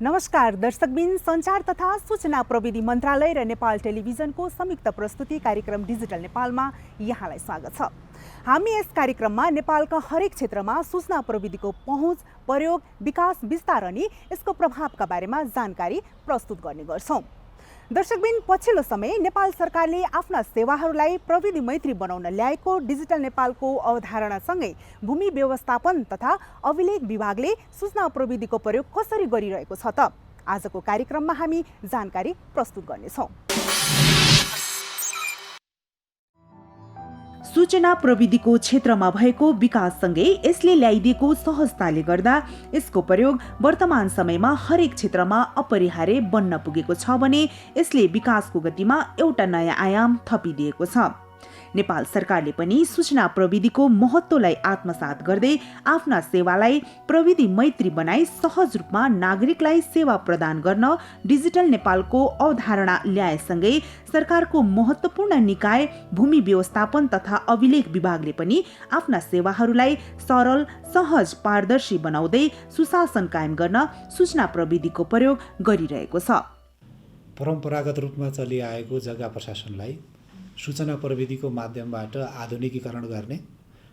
नमस्कार दर्शकबिन, सञ्चार तथा सूचना प्रविधि मन्त्रालय र नेपाल टेलिभिजनको संयुक्त प्रस्तुति कार्यक्रम डिजिटल नेपालमा यहाँलाई स्वागत छ। हामी यस कार्यक्रममा नेपालका हरेक क्षेत्रमा सूचना प्रविधिको पहुँच, प्रयोग, विकास, विस्तार अनि यसको प्रभावका बारेमा जानकारी प्रस्तुत गर्ने गर्छौं। दर्शकबिन, पछिल्लो समय नेपाल सरकारले आफ्ना सेवाहरूलाई प्रविधि मैत्री बनाउन ल्याएको डिजिटल नेपालको अवधारणासँगै भूमि व्यवस्थापन तथा अभिलेख विभागले सूचना प्रविधिको प्रयोग कसरी गरिरहेको छ त आजको कार्यक्रममा हामी जानकारी प्रस्तुत गर्नेछौं। सूचना प्रविधिको क्षेत्रमा भएको विकाससँगै यसले ल्याइदिएको सहजताले गर्दा यसको प्रयोग वर्तमान समयमा हरेक क्षेत्रमा अपरिहार्य बन्न पुगेको छ भने यसले विकासको गतिमा एउटा नयाँ आयाम थपिदिएको छ। नेपाल सरकारले पनि सूचना प्रविधिको महत्त्वलाई आत्मसात गर्दै आफ्ना सेवालाई प्रविधि मैत्री बनाई सहज रूपमा नागरिकलाई सेवा प्रदान गर्न डिजिटल नेपालको अवधारणा ल्याएसँगै सरकारको महत्त्वपूर्ण निकाय भूमि व्यवस्थापन तथा अभिलेख विभागले पनि आफ्ना सेवाहरूलाई सरल, सहज, पारदर्शी बनाउँदै सुशासन कायम गर्न सूचना प्रविधिको प्रयोग गरिरहेको छ। परम्परागत रूपमा चलिआएको जग्गा प्रशासनलाई सूचना प्रविधिको माध्यमबाट आधुनिकीकरण गर्ने,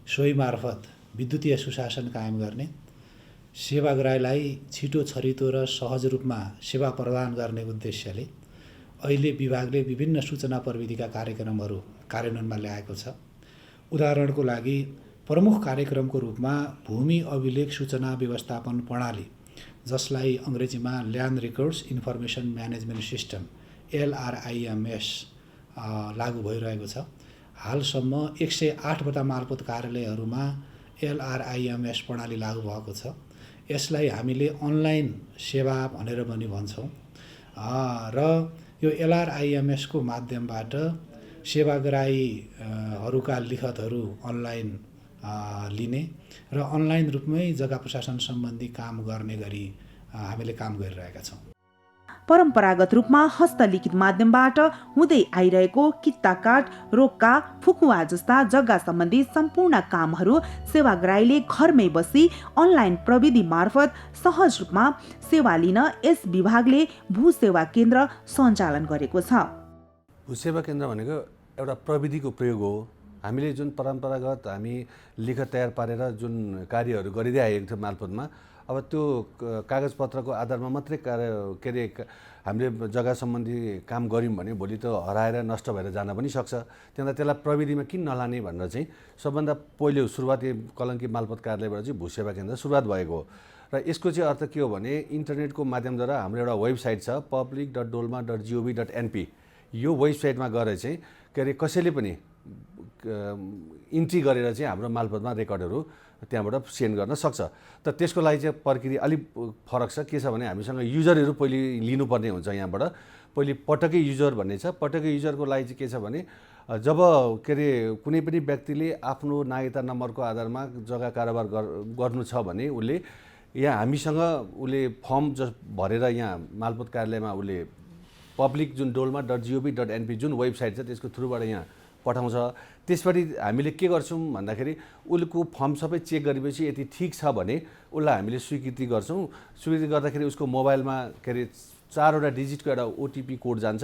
सोही मार्फत विद्युतीय सुशासन कायम गर्ने, सेवाग्राहीलाई छिटो, छरितो र सहज रूपमा सेवा प्रदान गर्ने उद्देश्यले अहिले विभागले विभिन्न सूचना प्रविधिका कार्यक्रमहरू कार्यान्वयनमा ल्याएको छ। उदाहरणको लागि प्रमुख कार्यक्रमको रूपमा भूमि अभिलेख सूचना व्यवस्थापन प्रणाली, जसलाई अङ्ग्रेजीमा land records information management system LRIMS लागू भइरहेको छ। हालसम्म 108 वटा मालपोत कार्यालयहरूमा LRIMS प्रणाली लागू भएको छ। यसलाई हामीले अनलाइन सेवा भनेर पनि भन्छौँ र यो LRIMS को माध्यमबाट सेवाग्राहीहरूका लिखतहरू अनलाइन लिने र अनलाइन रूपमै जग्गा प्रशासन सम्बन्धी काम गर्ने गरी हामीले काम गरिरहेका छौँ। परम्परागत रूपमा हस्तलिखित माध्यमबाट हुँदै आइरहेको कित्ता काट, रोक्का, फुकुवा जस्ता जग्गा सम्बन्धी सम्पूर्ण कामहरू सेवाग्राहीले घरमै बसी अनलाइन प्रविधि मार्फत सहज रूपमा सेवा लिन यस विभागले भू सेवा केन्द्र सञ्चालन गरेको छ। भू सेवा केन्द्र भनेको एउटा प्रविधिको प्रयोग हो। हामीले जुन परम्परागत हामी लिखत तयार पारेर जुन कार्यहरू गरिँदै आएको थियो मालपोतमा, अब त्यो कागजपत्रको आधारमा मात्रै हामीले जग्गा सम्बन्धी काम गऱ्यौँ भने भोलि त हराएर नष्ट भएर जान पनि सक्छ। त्यहाँ त्यसलाई प्रविधिमा किन नलाने भनेर चाहिँ सबभन्दा पहिलो सुरुवाती कलङ्की मालपोत कार्यालयबाट चाहिँ भू सेवा केन्द्र सुरुवात भएको हो। र यसको चाहिँ अर्थ के हो भने इन्टरनेटको माध्यमद्वारा हाम्रो एउटा वेबसाइट छ public.dolma.gov.np। यो वेबसाइटमा गएर चाहिँ कसैले पनि इन्ट्री गरेर चाहिँ हाम्रो मालपोतमा रेकर्डहरू त्यहाँबाट सेन्ड गर्न सक्छ। त त्यसको लागि चाहिँ प्रक्रिया अलिक फरक छ। के छ भने हामीसँग युजरहरू पहिले लिनुपर्ने हुन्छ। यहाँबाट पहिले पटकै युजर भन्ने छ। पटकै युजरको लागि चाहिँ के छ भने जब कुनै पनि व्यक्तिले आफ्नो नागरिकता नम्बरको आधारमा जग्गा कारोबार गर्नु छ भने उसले यहाँ हामीसँग उसले फर्म भरेर यहाँ मालपोत कार्यालयमा उसले पब्लिक जुन dolma.gov.np जुन वेबसाइट छ त्यसको थ्रुबाट यहाँ पठाउँछ। त्यसपछि हामीले के गर्छौँ भन्दाखेरि उसको फर्म सबै चेक गरेपछि यदि ठिक छ भने उसलाई हामीले स्वीकृति गर्छौँ। स्वीकृति गर्दाखेरि उसको मोबाइलमा 4 वटा डिजिटको एउटा OTP कोड जान्छ।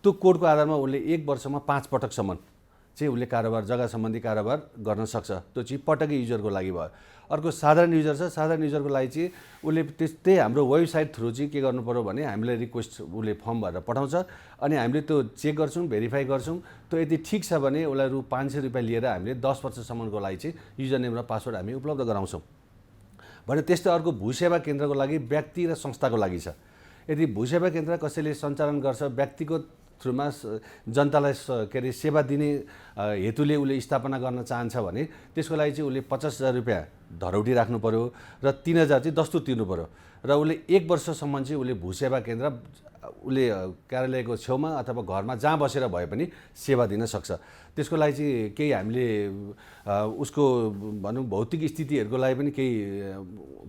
त्यो कोडको आधारमा उसले 1 वर्षमा 5 पटकसम्म चाहिँ उसले कारोबार, जग्गा सम्बन्धी कारोबार गर्न सक्छ। त्यो चाहिँ पटकै युजरको लागि भयो। अर्को साधारण युजर छ। साधारण युजरको लागि चाहिँ उसले त्यस्तै हाम्रो वेबसाइट थ्रु चाहिँ के गर्नु पर्यो भने हामीलाई रिक्वेस्ट उसले फर्म भरेर पठाउँछ अनि हामीले त्यो चेक गर्छौँ, भेरिफाई गर्छौँ। त्यो यदि ठिक छ भने उसलाई रु 500 रुपियाँ लिएर हामीले 10 वर्षसम्मको लागि चाहिँ युजर नेम र पासवर्ड हामी उपलब्ध गराउँछौँ भने। त्यस्तै अर्को भू सेवा केन्द्रको लागि व्यक्ति र संस्थाको लागि छ। यदि भू सेवा केन्द्र कसैले सञ्चालन गर्छ व्यक्तिगत थ्रुमा जनतालाई सेवा दिने हेतुले उसले स्थापना गर्न चाहन्छ भने त्यसको लागि चाहिँ उसले 50,000 रुपियाँ धरौटी राख्नु पर्यो र 3,000 चाहिँ दस्तुर तिर्नु पर्यो र उसले 1 वर्षसम्म चाहिँ उसले भू सेवा केन्द्र उसले कार्यालयको छेउमा अथवा घरमा जहाँ बसेर भए पनि सेवा दिन सक्छ। त्यसको लागि चाहिँ केही हामीले उसको भनौँ भौतिक स्थितिहरूको लागि पनि केही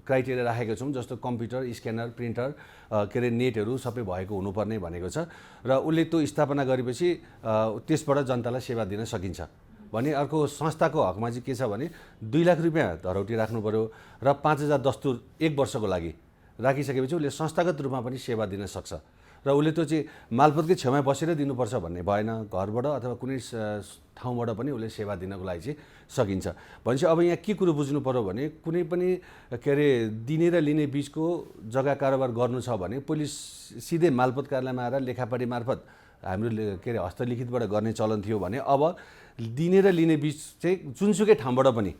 क्राइटेरिया राखेको छौँ। जस्तो कम्प्युटर, स्क्यानर, प्रिन्टर, नेटहरू सबै भएको हुनुपर्ने भनेको छ र उसले त्यो स्थापना गरेपछि त्यसबाट जनतालाई सेवा दिन सकिन्छ भने। अर्को संस्थाको हकमा चाहिँ के छ भने 2 लाख रुपियाँ धरौटी राख्नु पर्यो र 5,000 दस्तुर 1 वर्षको लागि राखिसकेपछि उसले संस्थागत रूपमा पनि सेवा दिन सक्छ र उसले त्यो चाहिँ मालपोतकै छेउमा बसेर दिनुपर्छ भन्ने भएन, घरबाट अथवा कुनै ठाउँबाट पनि उसले सेवा दिनको लागि चाहिँ सकिन्छ। भनेपछि अब यहाँ के कुरो बुझ्नु पर्यो भने कुनै पनि के अरे दिने र लिने बिचको जग्गा कारोबार गर्नु छ भने पहिले सिधै मालपोत कार्यालयमा आएर लेखापढी मार्फत हाम्रो के अरे हस्तलिखितबाट गर्ने चलन थियो भने अब दिने र लिने बिच चाहिँ जुनसुकै ठाउँबाट पनि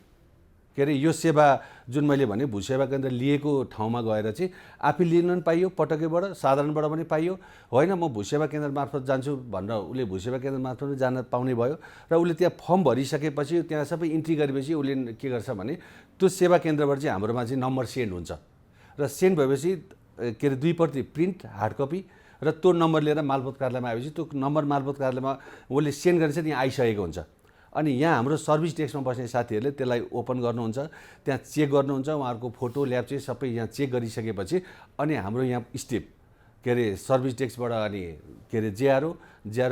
के अरे यो सेवा जुन मैले भने भूसेवा केन्द्र लिएको ठाउँमा गएर चाहिँ आफै लिन पनि पाइयो, पटकैबाट साधारणबाट पनि पाइयो, होइन म भूसेवा केन्द्र मार्फत जान्छु भनेर उसले भूसेवा केन्द्र मार्फत पनि जान पाउने भयो र उसले त्यहाँ फर्म भरिसकेपछि त्यहाँ सबै इन्ट्री गरेपछि उसले के गर्छ भने त्यो सेवा केन्द्रबाट चाहिँ हाम्रोमा चाहिँ नम्बर सेन्ड हुन्छ र सेन्ड भएपछि के अरे 2 प्रति प्रिन्ट हार्ड कपी र त्यो नम्बर लिएर मालपोत कार्यालयमा आएपछि त्यो नम्बर मालपोत कार्यालयमा उसले सेन्ड गरेर चाहिँ त्यहाँ आइसकेको हुन्छ। अनि यहाँ हाम्रो सर्भिस डेस्कमा बस्ने साथीहरूले त्यसलाई ओपन गर्नुहुन्छ, त्यहाँ चेक गर्नुहुन्छ, उहाँहरूको फोटो ल्याब चाहिँ सबै यहाँ चेक गरिसकेपछि अनि हाम्रो यहाँ स्टेप के अरे सर्भिस डेस्कबाट अनि के अरे जेआरओ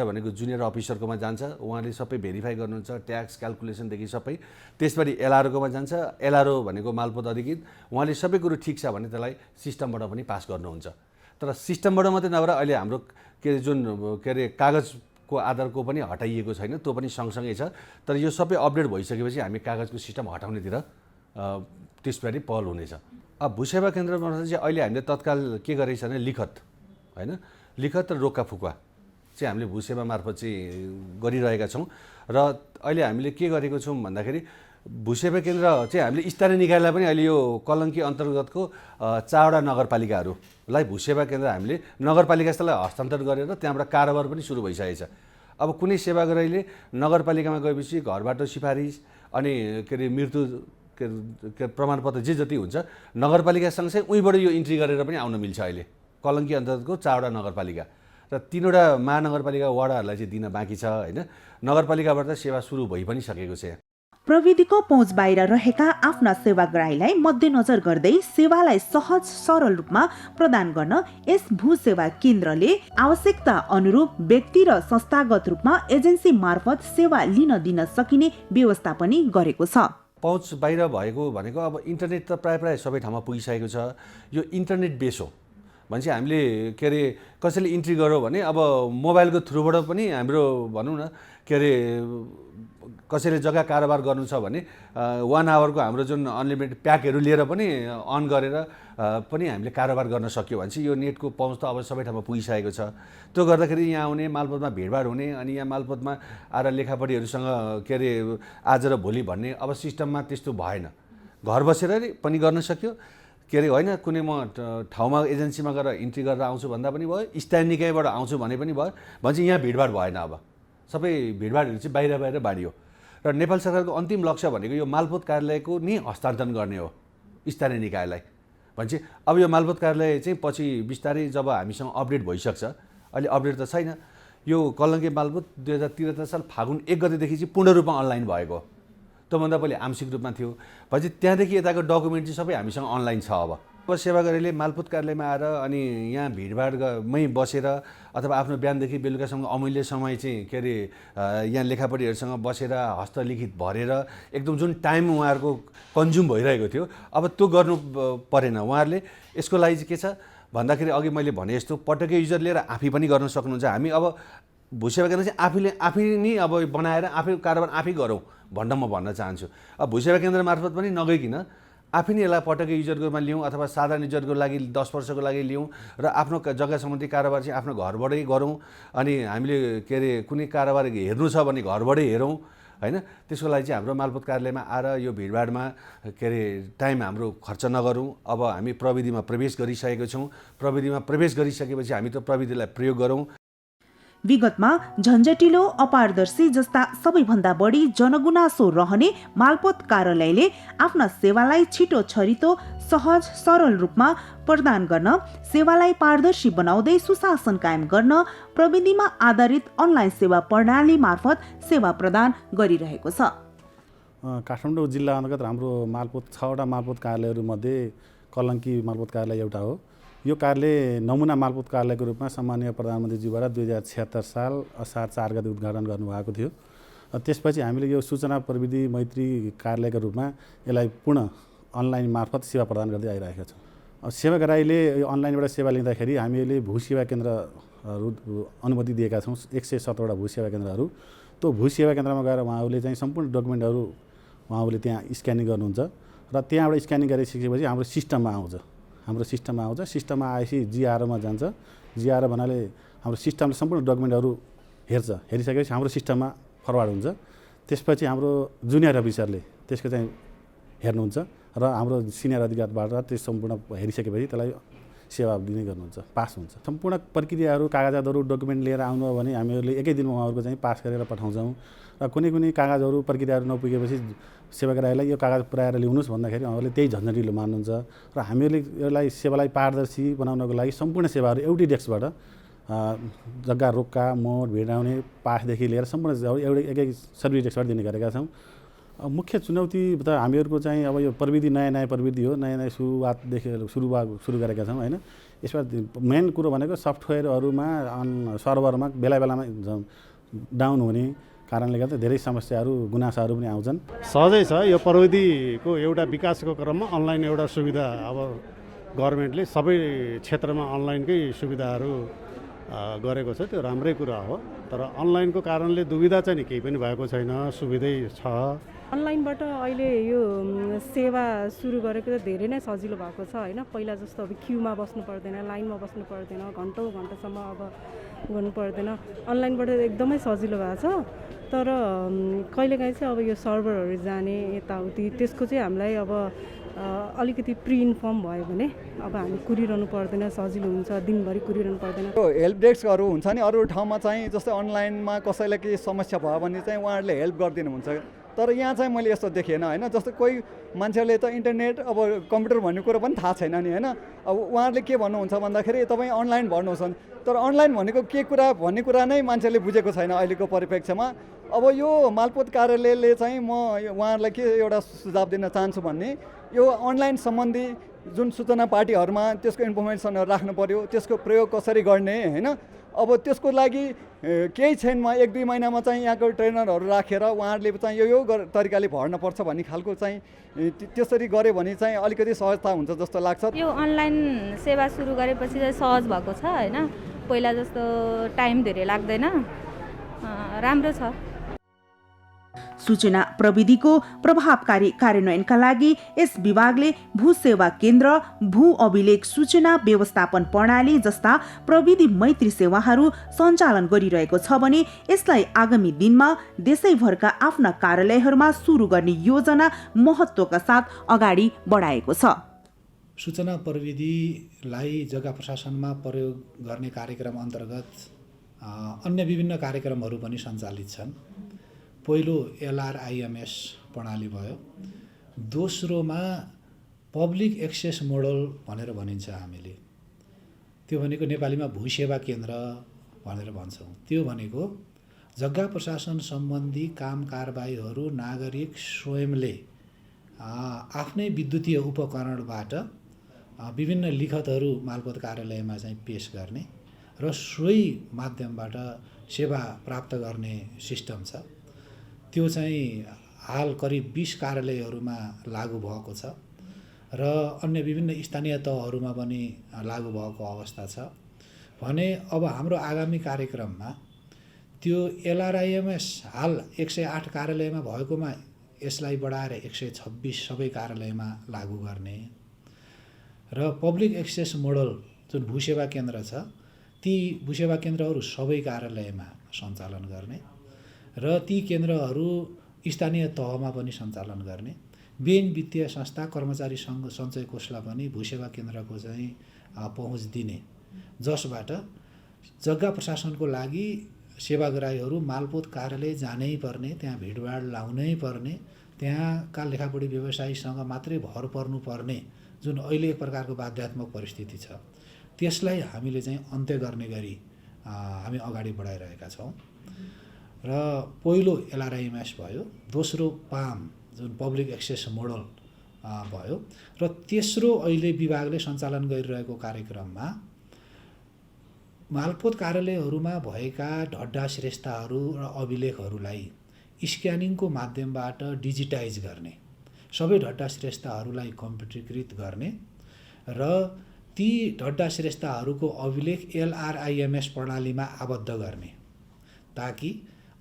भनेको जुनियर अफिसरकोमा जान्छ, उहाँले सबै भेरिफाई गर्नुहुन्छ, ट्याक्स क्यालकुलेसनदेखि सबै। त्यसपछि एलआरओकोमा जान्छ, एलआरओ भनेको मालपोत अधिकृत, उहाँले सबै कुरो ठिक छ भने त्यसलाई सिस्टमबाट पनि पास गर्नुहुन्छ। तर सिस्टमबाट मात्रै नभएर अहिले हाम्रो के अरे जुन के अरे कागजको आधारको पनि हटाइएको छैन, त्यो पनि सँगसँगै छ। तर यो सबै अपडेट भइसकेपछि हामी कागजको सिस्टम हटाउनेतिर त्यसबारे पहल हुनेछ। अब भूसेवा केन्द्रमा चाहिँ अहिले हामीले तत्काल के गरेको छ भने लिखत होइन, लिखत र रोक्का फुक्वा चाहिँ हामीले भूसेवा मार्फत चाहिँ गरिरहेका छौँ। र अहिले हामीले के गरेको छौँ भन्दाखेरि भूसेवा केन्द्र चाहिँ हामीले स्थानीय निकायलाई पनि अहिले यो कलङ्की अन्तर्गतको 4वटा नगरपालिकाहरूलाई भूसेवा केन्द्र हामीले नगरपालिकालाई हस्तान्तरण गरेर त्यहाँबाट कारोबार पनि सुरु भइसकेको छ। अब कुनै सेवाग्राहीले नगरपालिकामा गएपछि घरबाट सिफारिस अनि के अरे मृत्यु के प्रमाणपत्र जे जति हुन्छ नगरपालिका सँगसँगै उहीँबाट यो इन्ट्री गरेर पनि आउन मिल्छ। अहिले कलङ्की अन्तर्गतको 4वटा नगरपालिका र 3वटा महानगरपालिका वडाहरूलाई चाहिँ दिन बाँकी छ होइन। नगरपालिकाबाट त सेवा सुरु भइ पनि सकेको छ। प्रविधिको पहुँच बाहिर रहेका आफ्ना सेवाग्राहीलाई मध्यनजर गर्दै सेवालाई सहज सरल रूपमा प्रदान गर्न यस भूसेवा केन्द्रले आवश्यकता अनुरूप व्यक्ति र संस्थागत रूपमा एजेन्सी मार्फत सेवा लिन दिन सकिने व्यवस्था पनि गरेको छ। पहुँच बाहिर भएको भनेको अब इन्टरनेट त प्राय सबै ठाउँमा पुगिसकेको छ। यो इन्टरनेट बेस हो भनेपछि हामीले के अरे कसैले इन्ट्री गर्यो भने अब मोबाइलको थ्रुबाट पनि हाम्रो भनौँ न के अरे कसैले जग्गा कारोबार गर्नु छ भने 1 आवरको हाम्रो जुन अनलिमिटेड प्याकहरू लिएर पनि अन गरेर पनि हामीले कारोबार गर्न सक्यो भने चाहिँ यो नेटको पहुँच त अब सबै ठाउँमा पुगिसकेको छ। त्यो गर्दाखेरि यहाँ आउने मालपोतमा भिडभाड हुने अनि यहाँ मालपोतमा आएर लेखापढीहरूसँग के अरे आज र भोलि भन्ने अब सिस्टममा त्यस्तो भएन। घर बसेर पनि गर्न सक्यो के अरे होइन कुनै म ठाउँमा एजेन्सीमा गएर इन्ट्री गरेर आउँछु भन्दा पनि भयो, स्थानीय निकायबाट आउँछु भने पनि भयो भने चाहिँ यहाँ भिडभाड भएन। अब सबै भिडभाडहरू चाहिँ बाहिर बाँडियो र नेपाल सरकारको अन्तिम लक्ष्य भनेको यो मालपोत कार्यालयको नि हस्तान्तरण गर्ने हो स्थानीय निकायलाई। भनेपछि अब यो मालपोत कार्यालय चाहिँ पछि बिस्तारै जब हामीसँग अपडेट भइसक्छ, अहिले अपडेट त छैन, यो कलङ्की मालपोत 2073 साल फागुन 1 गतेदेखि चाहिँ पूर्ण रूपमा अनलाइन भएको, त्योभन्दा पहिले आंशिक रूपमा थियो। भनेपछि त्यहाँदेखि यताको डकुमेन्ट चाहिँ सबै हामीसँग अनलाइन छ। अब सेवाग्राहीले मालपोत कार्यालयमा आएर अनि यहाँ भिडभाडमै बसेर अथवा आफ्नो बिहानदेखि बेलुकासम्म अमूल्य समय चाहिँ के अरे यहाँ लेखापढीहरूसँग बसेर हस्तलिखित भरेर एकदम जुन टाइम उहाँहरूको कन्ज्युम भइरहेको थियो अब त्यो गर्नु परेन। उहाँहरूले यसको लागि चाहिँ के छ भन्दाखेरि अघि मैले भने जस्तो पटकै युजर लिएर आफै पनि गर्न सक्नुहुन्छ। हामी अब भूसेवा केन्द्र चाहिँ आफै नै अब बनाएर आफै कारोबार आफै गरौँ भनेर म भन्न चाहन्छु। अब भूसेवा केन्द्र मार्फत पनि नगइकन आफै नै यसलाई पटकै युजरकोमा लिउँ अथवा साधारण युजरको लागि 10 वर्षको लागि लिउँ र आफ्नो जग्गा सम्बन्धी कारोबार चाहिँ आफ्नो घरबाटै गरौँ। अनि हामीले के अरे कुनै कारोबार हेर्नु छ भने घरबाटै हेरौँ होइन। त्यसको लागि चाहिँ हाम्रो मालपोत कार्यालयमा आएर यो भिडभाडमा के अरे टाइम हाम्रो खर्च नगरौँ। अब हामी प्रविधिमा प्रवेश गरिसकेको छौँ। प्रविधिमा प्रवेश गरिसकेपछि हामी त्यो प्रविधिलाई प्रयोग गरौँ। विगतमा झन्झटिलो अपारदर्शी जस्ता सबैभन्दा बढी जनगुनासो रहने मालपोत कार्यालयले आफ्ना सेवालाई छिटो छरितो सहज सरल रूपमा प्रदान गर्न, सेवालाई पारदर्शी बनाउँदै सुशासन कायम गर्न प्रविधिमा आधारित अनलाइन सेवा प्रणाली मार्फत सेवा प्रदान गरिरहेको छ। काठमाडौँ जिल्ला अन्तर्गत हाम्रो मालपोत 6वटा मालपोत कार्यालयहरूमध्ये कलङ्की मालपोत कार्यालय एउटा हो। यो कार्यालय नमुना मालपोत कार्यालयको रूपमा सम्माननीय प्रधानमन्त्रीज्यूबाट 2076 साल असार 4 गते उद्घाटन गर्नुभएको थियो। त्यसपछि हामीले यो सूचना प्रविधि मैत्री कार्यालयको रूपमा यसलाई पूर्ण अनलाइन मार्फत सेवा प्रदान गर्दै आइरहेका छौँ। सेवाग्राहीले यो अनलाइनबाट सेवा लिँदाखेरि हामीले भूसेवा केन्द्रहरू अनुमति दिएका छौँ 117वटा भूसेवा केन्द्रहरू। त्यो भूसेवा केन्द्रमा गएर उहाँहरूले चाहिँ सम्पूर्ण डकुमेन्टहरू उहाँहरूले त्यहाँ स्क्यानिङ गर्नुहुन्छ र त्यहाँबाट स्क्यानिङ गरिसकेपछि हाम्रो सिस्टममा आउँछ। सिस्टममा आएपछि जिआरओमा जान्छ। जिआरओ भन्नाले हाम्रो सिस्टमले सम्पूर्ण डकुमेन्टहरू हेरिसकेपछि हाम्रो सिस्टममा फरवार्ड हुन्छ। त्यसपछि हाम्रो जुनियर अफिसरले त्यसको चाहिँ हेर्नुहुन्छ र हाम्रो सिनियर अधिकारीबाट त्यो सम्पूर्ण हेरिसकेपछि त्यसलाई सेवा दिने गर्नुहुन्छ, पास हुन्छ। सम्पूर्ण प्रक्रियाहरू कागजातहरू डकुमेन्ट लिएर आउनु हो भने हामीहरूले एकै दिनमा उहाँहरूको चाहिँ पास गरेर पठाउँछौँ र कुनै कागजहरू प्रक्रियाहरू नपुगेपछि सेवाग्राहीलाई यो कागज पुऱ्याएर ल्याउनुहोस् भन्दाखेरि उहाँहरूले त्यही झन्झटिलो मान्नुहुन्छ र हामीहरूले यसलाई सेवालाई पारदर्शी बनाउनको लागि सम्पूर्ण सेवाहरू एउटै डेस्कबाट जग्गा रोक्का मोड भिडाउने पासदेखि लिएर सम्पूर्ण एउटै एकै सर्भिस डेस्कबाट दिने गरेका छौँ। मुख्य चुनौती त हामीहरूको चाहिँ अब यो प्रविधि नयाँ प्रविधि हो, नयाँ सुरुवातदेखि सुरु गरेका छौँ होइन। यसमा मेन कुरो भनेको सफ्टवेयरहरूमा सर्भरमा बेलामा डाउन हुने कारणले गर्दा धेरै समस्याहरू गुनासाहरू पनि आउँछन्। सहजै छ यो प्रविधिको एउटा विकासको क्रममा अनलाइन एउटा सुविधा अब गभर्मेन्टले सबै क्षेत्रमा अनलाइनकै सुविधाहरू गरेको छ, त्यो राम्रै कुरा हो। तर अनलाइनको कारणले दुविधा चाहिँ नि केही पनि भएको छैन, सुविधै छ। अनलाइनबाट अहिले यो सेवा सुरु गरेको त धेरै नै सजिलो भएको छ होइन। पहिला जस्तो अब क्युमा बस्नु पर्दैन, लाइनमा बस्नु पर्दैन, घन्टौँसम्म अब गर्नु पर्दैन। अनलाइनबाट एकदमै सजिलो भएको छ। तर कहिलेकाहीँ चाहिँ अब यो सर्भरहरू जाने यताउति त्यसको चाहिँ हामीलाई अब अलिकति प्रि इन्फर्म भयो भने अब हामी कुरिरहनु पर्दैन, सजिलो हुन्छ, दिनभरि कुरिरहनु पर्दैन। यो हेल्प डेस्कहरू हुन्छ नि अरू ठाउँमा चाहिँ जस्तै अनलाइनमा कसैलाई केही समस्या भयो भने चाहिँ उहाँहरूले हेल्प गरिदिनुहुन्छ। तर यहाँ चाहिँ मैले यस्तो देखेन होइन। जस्तो कोही मान्छेले त इन्टरनेट अब कम्प्युटर भन्ने कुरो पनि थाहा छैन नि होइन। अब उहाँहरूले के भन्नुहुन्छ भन्दाखेरि तपाईँ अनलाइन भर्नुहोस्। तर अनलाइन भनेको के कुरा भन्ने कुरा नै मान्छेले बुझेको छैन अहिलेको परिप्रेक्ष्यमा। अब यो मालपोत कार्यालयले चाहिँ म उहाँहरूलाई के एउटा सुझाव दिन चाहन्छु भन्ने, यो अनलाइन सम्बन्धी जुन सूचना पार्टीहरूमा त्यसको इन्फर्मेसनहरू राख्नु पर्यो, त्यसको प्रयोग कसरी गर्ने होइन। अब त्यसको लागि केही छैनमा 1-2 महिनामा चाहिँ यहाँको ट्रेनरहरू राखेर उहाँहरूले चाहिँ यो तरिकाले भर्नुपर्छ भन्ने खालको चाहिँ त्यसरी गऱ्यो भने चाहिँ अलिकति सहजता हुन्छ जस्तो लाग्छ। यो अनलाइन सेवा सुरु गरेपछि चाहिँ सहज भएको छ होइन। पहिला जस्तो टाइम धेरै लाग्दैन, राम्रो छ। सूचना प्रविधिको प्रभावकारी कार्यान्वयनका लागि यस विभागले भूसेवा केन्द्र, भू अभिलेख सूचना व्यवस्थापन प्रणाली जस्ता प्रविधि मैत्री सेवाहरू सञ्चालन गरिरहेको छ भने यसलाई आगामी दिनमा देशैभरका आफ्ना कार्यालयहरूमा सुरु गर्ने योजना महत्त्वका साथ अगाडि बढाएको छ। सूचना प्रविधिलाई जग्गा प्रशासनमा प्रयोग गर्ने कार्यक्रम अन्तर्गत अन्य विभिन्न कार्यक्रमहरू पनि सञ्चालित छन्। पहिलो LRIMS प्रणाली भयो, दोस्रोमा पब्लिक एक्सेस मोडल भनेर भनिन्छ हामीले। त्यो भनेको नेपालीमा भूसेवा केन्द्र भनेर भन्छौँ। त्यो भनेको जग्गा प्रशासन सम्बन्धी काम कारबाहीहरू नागरिक स्वयंले आफ्नै विद्युतीय उपकरणबाट विभिन्न लिखतहरू मालपोत कार्यालयमा चाहिँ पेश गर्ने र सोही माध्यमबाट सेवा प्राप्त गर्ने सिस्टम छ। त्यो चाहिँ हाल करिब 20 कार्यालयहरूमा लागू भएको छ र अन्य विभिन्न स्थानीय तहहरूमा पनि लागू भएको अवस्था छ भने अब हाम्रो आगामी कार्यक्रममा त्यो LRIMS हाल 108 कार्यालयमा भएकोमा यसलाई बढाएर 126 सबै कार्यालयमा लागू गर्ने र पब्लिक एक्सेस मोडल जुन भूसेवा केन्द्र छ ती भूसेवा केन्द्रहरू सबै कार्यालयमा सञ्चालन गर्ने र ती केन्द्रहरू स्थानीय तहमा पनि सञ्चालन गर्ने। बैंक वित्तीय संस्था कर्मचारी सङ्घ सञ्चय कोषलाई पनि भूसेवा केन्द्रको चाहिँ पहुँच दिने, जसबाट जग्गा प्रशासनको लागि सेवाग्राहीहरू मालपोत कार्यालय जानै पर्ने, त्यहाँ भिडभाड लाउनै पर्ने, त्यहाँका लेखापढी व्यवसायीसँग मात्रै भर पर्नुपर्ने जुन अहिले एक प्रकारको बाध्यात्मक परिस्थिति छ, त्यसलाई हामीले चाहिँ अन्त्य गर्ने गरी हामी अगाडि बढाइरहेका छौँ। र पहिलो LRIMS भयो, दोस्रो PAM जुन पब्लिक एक्सेस मोडल भयो र तेस्रो अहिले विभागले सञ्चालन गरिरहेको कार्यक्रममा मालपोत कार्यालयहरूमा भएका ढड्डा श्रेष्ठहरू र अभिलेखहरूलाई स्क्यानिङको माध्यमबाट डिजिटाइज गर्ने, सबै ढड्डा श्रेष्ठहरूलाई कम्प्युटरीकृत गर्ने र ती ढड्डा श्रेष्ठहरूको अभिलेख LRIMS प्रणालीमा आबद्ध गर्ने, ताकि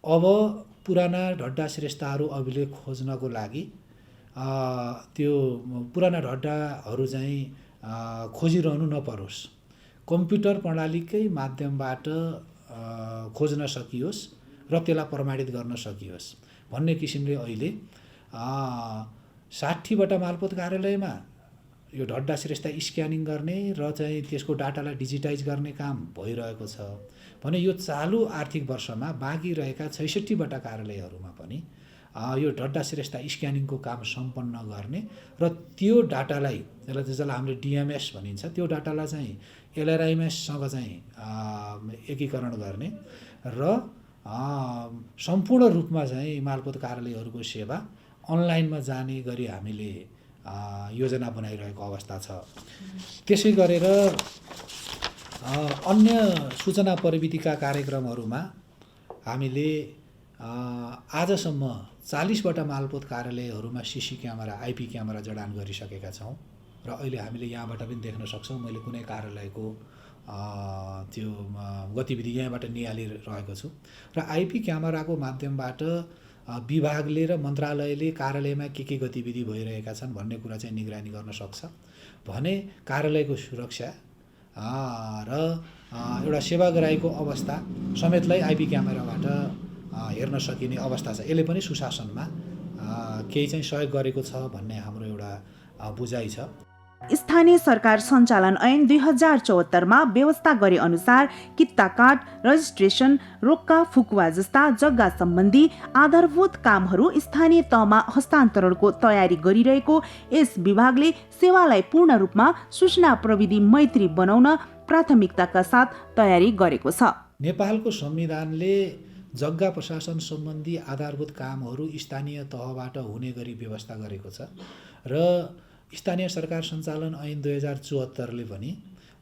अब पुराना ढड्डा श्रेष्ठहरू अभिलेख खोज्नको लागि त्यो पुराना ढड्डाहरू चाहिँ खोजिरहनु नपरोस्, कम्प्युटर प्रणालीकै माध्यमबाट खोज्न सकियोस् र त्यसलाई प्रमाणित गर्न सकियोस् भन्ने किसिमले अहिले 60वटा मालपोत कार्यालयमा यो ढड्डा श्रेष्ठ स्क्यानिङ गर्ने र चाहिँ त्यसको डाटालाई डिजिटाइज गर्ने काम भइरहेको छ भने यो चालु आर्थिक वर्षमा बाँकी रहेका 66वटा कार्यालयहरूमा पनि यो ढड्डा श्रेष्ठ स्क्यानिङको काम सम्पन्न गर्ने र त्यो डाटालाई जसलाई हामीले DMS भनिन्छ त्यो डाटालाई चाहिँ LRIMSसँग चाहिँ एकीकरण गर्ने र सम्पूर्ण रूपमा चाहिँ मालपोत कार्यालयहरूको सेवा अनलाइनमा जाने गरी हामीले योजना बनाइरहेको अवस्था छ। त्यसै गरेर अन्य सूचना प्रविधिका कार्यक्रमहरूमा हामीले आजसम्म 40वटा मालपोत कार्यालयहरूमा CC क्यामेरा IP क्यामेरा जडान गरिसकेका छौँ र अहिले हामीले यहाँबाट पनि देख्न सक्छौँ। मैले कुनै कार्यालयको त्यो गतिविधि यहाँबाट निहालिरहेको छु र IP क्यामेराको माध्यमबाट विभागले र मन्त्रालयले कार्यालयमा के गतिविधि भइरहेका छन् भन्ने कुरा चाहिँ निगरानी गर्न सक्छ भने कार्यालयको सुरक्षा र एउटा सेवाग्राहीको अवस्था समेतलाई IP क्यामेराबाट हेर्न सकिने अवस्था छ। यसले पनि सुशासनमा केही चाहिँ सहयोग गरेको छ भन्ने हाम्रो एउटा बुझाइ छ। स्थानीय सरकार सञ्चालन ऐन 2074मा व्यवस्था गरे अनुसार कित्ता काट, रजिस्ट्रेसन, रोक्का फुकुवा जस्ता जग्गा सम्बन्धी आधारभूत कामहरू स्थानीय तहमा हस्तान्तरणको तयारी गरिरहेको यस विभागले सेवालाई पूर्ण रूपमा सूचना प्रविधि मैत्री बनाउन प्राथमिकताका साथ तयारी गरेको छ। नेपालको संविधानले जग्गा प्रशासन सम्बन्धी आधारभूत कामहरू स्थानीय तहबाट हुने गरी व्यवस्था गरेको छ र स्थानीय सरकार सञ्चालन ऐन 2074ले पनि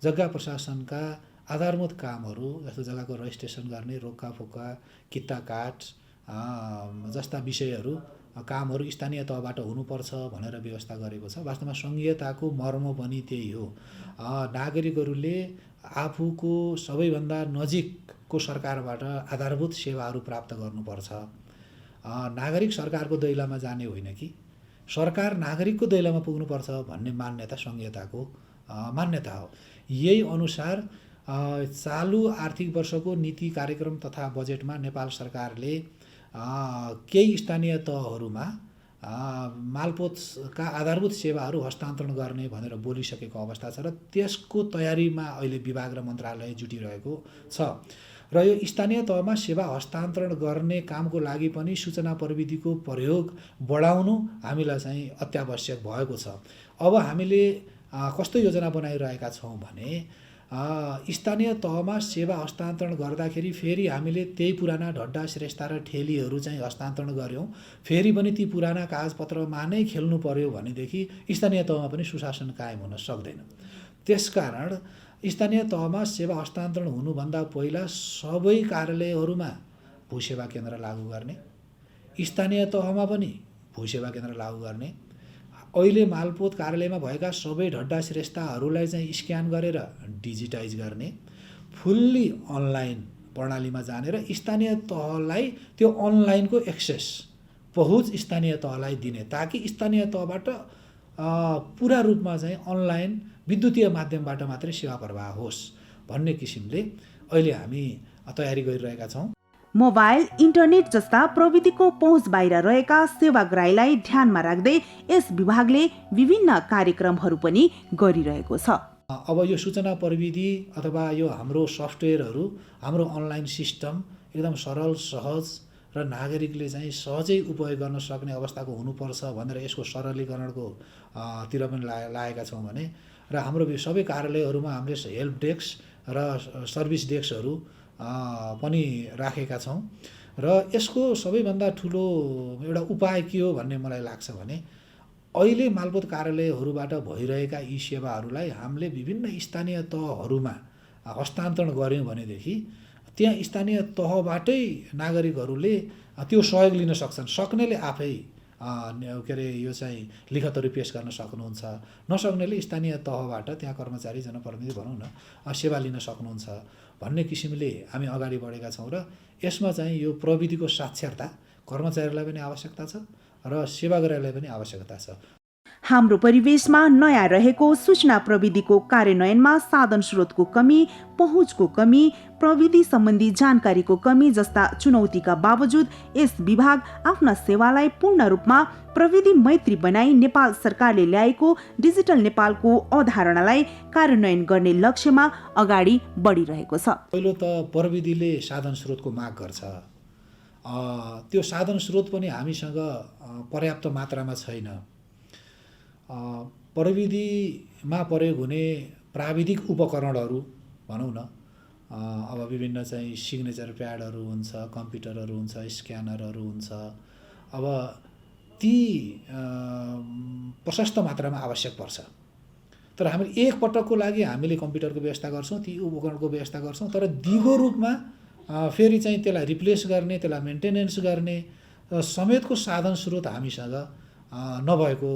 जग्गा प्रशासनका आधारभूत कामहरू जस्तो जग्गाको रजिस्ट्रेसन गर्ने, रोक्का फोक्का, कित्ता काट जस्ता विषयहरू कामहरू स्थानीय तहबाट हुनुपर्छ भनेर व्यवस्था गरेको छ। वास्तवमा संघीयताको मर्म पनि त्यही हो। नागरिकहरूले आफूको सबैभन्दा नजिकको सरकारबाट आधारभूत सेवाहरू प्राप्त गर्नुपर्छ। नागरिक सरकारको दैलामा जाने होइन कि सरकार नागरिकको दैलामा पुग्नुपर्छ भन्ने मान्यता संघीयताको मान्यता हो। यही अनुसार चालु आर्थिक वर्षको नीति कार्यक्रम तथा बजेटमा नेपाल सरकारले केही स्थानीय तहहरूमा मालपोतका आधारभूत सेवाहरू हस्तान्तरण गर्ने भनेर बोलिसकेको अवस्था छ र त्यसको तयारीमा अहिले विभाग र मन्त्रालय जुटिरहेको छ र यो स्थानीय तहमा सेवा हस्तान्तरण गर्ने कामको लागि पनि सूचना प्रविधिको प्रयोग बढाउनु हामीलाई चाहिँ अत्यावश्यक भएको छ। अब हामीले कस्तो योजना बनाइरहेका छौँ भने स्थानीय तहमा सेवा हस्तान्तरण गर्दाखेरि फेरि हामीले त्यही पुराना ढड्डा श्रेष्ठता र ठेलीहरू चाहिँ हस्तान्तरण गऱ्यौँ, फेरि पनि ती पुराना कागजपत्रमा नै खेल्नु पर्यो भनेदेखि स्थानीय तहमा पनि सुशासन कायम हुन सक्दैन। त्यसकारण स्थानीय तहमा सेवा हस्तान्तरण हुनुभन्दा पहिला सबै कार्यालयहरूमा भूसेवा केन्द्र लागू गर्ने, स्थानीय तहमा पनि भूसेवा केन्द्र लागू गर्ने, अहिले मालपोत कार्यालयमा भएका सबै ढड्डा श्रेष्ठताहरूलाई चाहिँ स्क्यान गरेर डिजिटाइज गर्ने, फुल्ली अनलाइन प्रणालीमा जाने र स्थानीय तहलाई त्यो अनलाइनको एक्सेस पहुँच स्थानीय तहलाई दिने, ताकि स्थानीय तहबाट पुरा रूपमा चाहिँ अनलाइन विद्युतीय माध्यमबाट मात्रै सेवा प्रवाह होस् भन्ने किसिमले अहिले हामी तयारी गरिरहेका छौँ। मोबाइल, इन्टरनेट जस्ता प्रविधिको पहुँच बाहिर रहेका सेवाग्राहीलाई ध्यानमा राख्दै यस विभागले विभिन्न कार्यक्रमहरू पनि गरिरहेको छ। अब यो सूचना प्रविधि अथवा यो हाम्रो सफ्टवेयरहरू, हाम्रो अनलाइन सिस्टम एकदम सरल, सहज र नागरिकले चाहिँ सहजै उपयोग गर्न सक्ने अवस्थाको हुनुपर्छ भनेर यसको सरलीकरणको तिर पनि लागेका छौँ भने र हाम्रो सबै कार्यालयहरूमा हामीले हेल्प डेस्क र सर्भिस डेस्कहरू पनि राखेका छौँ र यसको सबैभन्दा ठुलो एउटा उपाय के हो भन्ने मलाई लाग्छ भने अहिले मालपोत कार्यालयहरूबाट भइरहेका यी सेवाहरूलाई हामीले विभिन्न स्थानीय तहहरूमा हस्तान्तरण गऱ्यौँ भनेदेखि त्यहाँ स्थानीय तहबाटै नागरिकहरूले त्यो सहयोग लिन सक्छन्। सक्नेले आफै के अरे यो चाहिँ लिखतहरू पेस गर्न सक्नुहुन्छ। नसक्नेले स्थानीय तहबाट त्यहाँ कर्मचारी जनप्रतिनिधि भनौँ न सेवा लिन सक्नुहुन्छ भन्ने किसिमले हामी अगाडि बढेका छौँ र यसमा चाहिँ यो प्रविधिको साक्षरता कर्मचारीलाई पनि आवश्यकता छ र सेवाग्राहीलाई पनि आवश्यकता छ। हाम्रो परिवेशमा नयाँ रहेको सूचना प्रविधिको कार्यान्वयनमा साधन स्रोतको कमी, पहुँचको कमी, प्रविधि सम्बन्धी जानकारीको कमी जस्ता चुनौतीका बावजुद यस विभाग आफ्ना सेवालाई पूर्ण रूपमा प्रविधि मैत्री बनाई नेपाल सरकारले ल्याएको डिजिटल नेपालको अवधारणालाई कार्यान्वयन गर्ने लक्ष्यमा अगाडि बढिरहेको छ। पहिलो त प्रविधिले साधन स्रोतको माग गर्छ। त्यो साधन स्रोत पनि हामीसँग पर्याप्त मात्रामा छैन। प्रविधिमा प्रयोग हुने प्राविधिक उपकरणहरू भनौँ न अब विभिन्न चाहिँ सिग्नेचर प्याडहरू हुन्छ, कम्प्युटरहरू हुन्छ, स्क्यानरहरू हुन्छ। अब ती प्रशस्त मात्रामा आवश्यक पर्छ। तर हामीले एक पटकको लागि हामीले कम्प्युटरको व्यवस्था गर्छौँ, ती उपकरणको व्यवस्था गर्छौँ, तर दिगो रूपमा फेरि चाहिँ त्यसलाई रिप्लेस गर्ने, त्यसलाई मेन्टेनेन्स गर्ने समेतको साधन स्रोत हामीसँग नभएको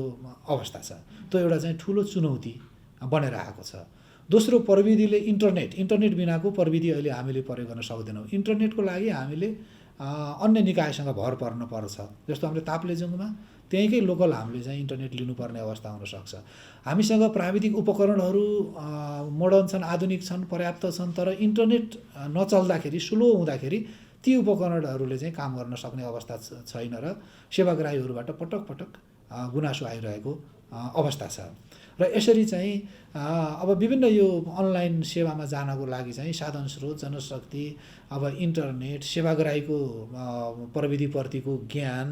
अवस्था छ। त्यो एउटा चाहिँ ठुलो चुनौती बनेर आएको छ। दोस्रो, प्रविधिले इन्टरनेट बिनाको प्रविधि अहिले हामीले प्रयोग गर्न सक्दैनौँ। इन्टरनेटको लागि हामीले अन्य निकायसँग भर पर्न पर्छ। जस्तो हामीले ताप्लेजुङमा त्यहीँकै लोकल हामीले चाहिँ इन्टरनेट लिनुपर्ने अवस्था हुनसक्छ। हामीसँग प्राविधिक उपकरणहरू मोडर्न छन्, आधुनिक छन्, पर्याप्त छन्, तर इन्टरनेट नचल्दाखेरि, स्लो हुँदाखेरि ती उपकरणहरूले चाहिँ काम गर्न सक्ने अवस्था छैन र सेवाग्राहीहरूबाट पटक पटक गुनासो आइरहेको अवस्था छ। र यसरी चाहिँ अब विभिन्न यो अनलाइन सेवामा जानको लागि चाहिँ साधन स्रोत, जनशक्ति, अब इन्टरनेट, सेवाग्राहीको प्रविधिप्रतिको ज्ञान,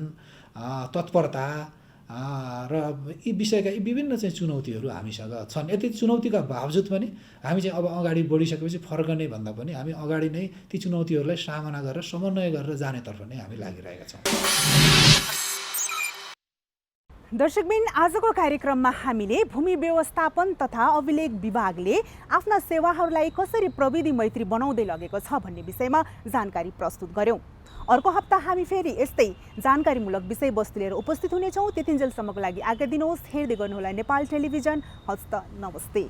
तत्परता र यी विषयका यी विभिन्न चाहिँ चुनौतीहरू हामीसँग छन्। यति चुनौतीका बावजुद पनि हामी चाहिँ अब अगाडि बढिसकेपछि फर्कने भन्दा पनि हामी अगाडि नै ती चुनौतीहरूलाई सामना गरेर समन्वय गरेर जानेतर्फ नै हामी लागिरहेका छौँ। दर्शकबिन, आजको कार्यक्रममा हामीले भूमि व्यवस्थापन तथा अभिलेख विभागले आफ्ना सेवाहरूलाई कसरी प्रविधि मैत्री बनाउँदै लगेको छ भन्ने विषयमा जानकारी प्रस्तुत गर्यौं। अर्को हप्ता हामी फेरि यस्तै जानकारीमूलक विषयवस्तु लिएर उपस्थित हुनेछौँ। त्यतिन्जेलसम्मको लागि आज्ञा दिनुहोस्। हेर्दै गर्नुहोला नेपाल टेलिभिजन। हस्त नमस्ते।